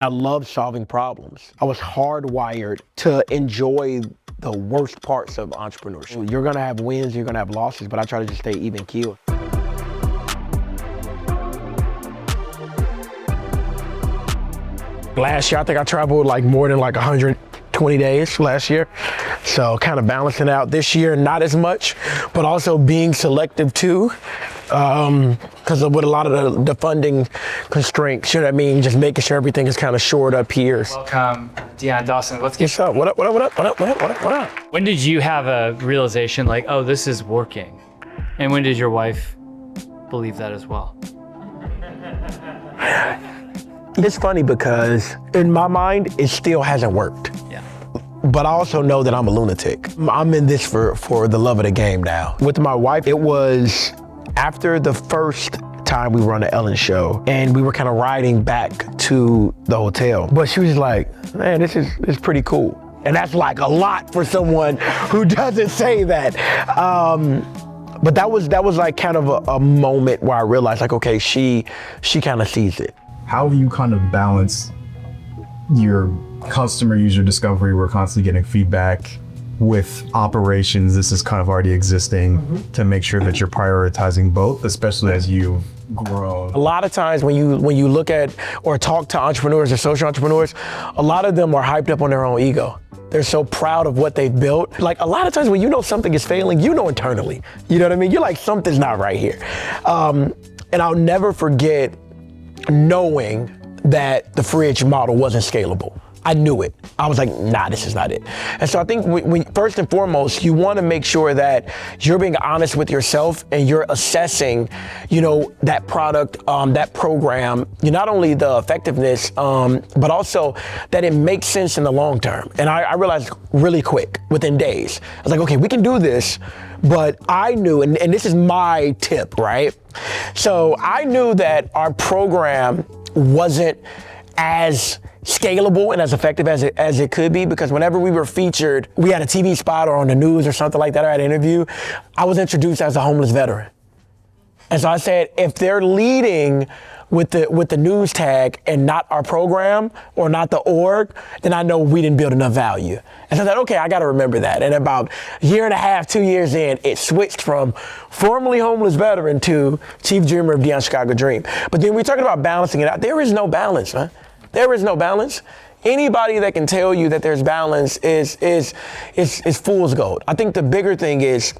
I love solving problems. I was hardwired to enjoy the worst parts of entrepreneurship. You're gonna have wins, you're gonna have losses, but I try to just stay even keel. Last year, I think I traveled like more than like 120 days last year. So kind of balancing out this year, not as much, but also being selective too. Because with a lot of the funding constraints, you know what I mean? Just making sure everything is kind of shored up here. Welcome, Dion Dawson. Let's get What's up? What up? What up? What up? What up? What up? What up? What up? When did you have a realization like, oh, this is working? And when did your wife believe that as well? It's funny because in my mind, it still hasn't worked. Yeah. But I also know that I'm a lunatic. I'm in this for the love of the game now. With my wife, it was after the first time we were on the Ellen show and we were kind of riding back to the hotel. But she was like, man, this is pretty cool. And that's like a lot for someone who doesn't say that. But that was like kind of a moment where I realized like, okay, she kind of sees it. How do you kind of balance your customer user discovery, we're constantly getting feedback, with operations, this is kind of already existing, to make sure that you're prioritizing both, especially as you've grown? A lot of times when you look at or talk to entrepreneurs or social entrepreneurs, a lot of them are hyped up on their own ego. They're so proud of what they've built. Like a lot of times when you know something is failing, you know internally. You know what I mean? You're like, something's not right here. And I'll never forget knowing that the fridge model wasn't scalable. I knew it. I was like, nah, this is not it. And so I think when first and foremost, you want to make sure that you're being honest with yourself and you're assessing, you know, that product, that program, not only the effectiveness, but also that it makes sense in the long term. And I realized really quick, within days, I was like, okay, we can do this, but I knew, and this is my tip, right? So I knew that our program wasn't as scalable and as effective as it could be, because whenever we were featured, we had a TV spot or on the news or something like that, or at an interview, I was introduced as a homeless veteran. And so I said, if they're leading with the news tag and not our program or not the org, then I know we didn't build enough value. And so I said, okay, I gotta remember that. And about a year and a half, 2 years in, it switched from formerly homeless veteran to chief dreamer of Dion Chicago Dream. But then we're talking about balancing it out. There is no balance, man. There is no balance. Anybody that can tell you that there's balance is fool's gold. I think the bigger thing is,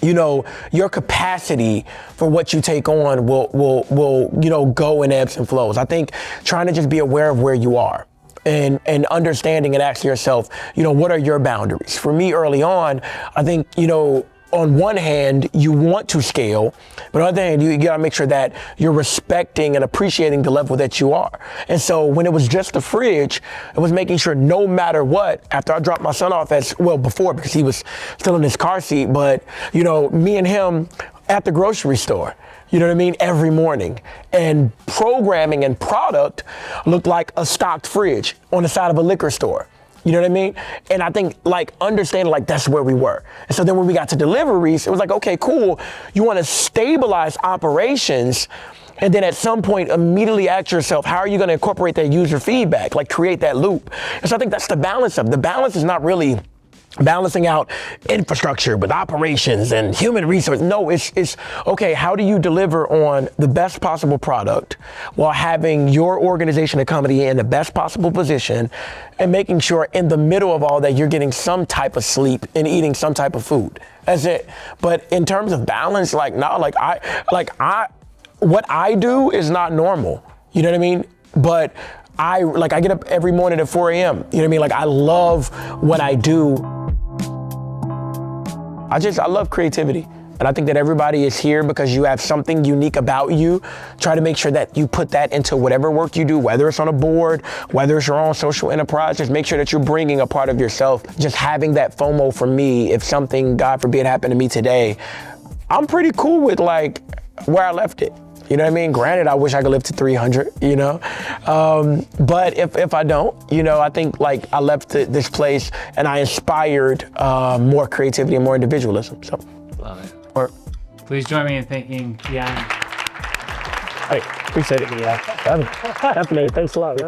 you know, your capacity for what you take on will you know, go in ebbs and flows. I think trying to just be aware of where you are and understanding and asking yourself, you know, what are your boundaries? For me early on, I think, you know, on one hand, you want to scale, but on the other hand, you gotta make sure that you're respecting and appreciating the level that you are. And so when it was just the fridge, it was making sure no matter what, after I dropped my son off before, because he was still in his car seat, but you know, me and him at the grocery store, you know what I mean, every morning. And programming and product looked like a stocked fridge on the side of a liquor store. You know what I mean? And I think like understanding like that's where we were. And so then when we got to deliveries, it was like, okay, cool. You want to stabilize operations, and then at some point immediately ask yourself, how are you going to incorporate that user feedback, like create that loop? And so I think that's the balance of it. The balance is not really balancing out infrastructure with operations and human resource. No, it's okay, how do you deliver on the best possible product while having your organization and company in the best possible position and making sure in the middle of all that you're getting some type of sleep and eating some type of food. That's it. But in terms of balance, like, no, what I do is not normal. You know what I mean? But I get up every morning at 4 a.m. You know what I mean? Like I love what I do. I love creativity. And I think that everybody is here because you have something unique about you. Try to make sure that you put that into whatever work you do, whether it's on a board, whether it's your own social enterprise, just make sure that you're bringing a part of yourself. Just having that FOMO for me, if something, God forbid, happened to me today, I'm pretty cool with like where I left it. You know what I mean? Granted, I wish I could live to 300, you know? But if I don't, you know, I think like I left this place and I inspired more creativity and more individualism, so. Love it. Please join me in thanking Dion. Hey, appreciate it. Yeah, definitely. Thanks a lot.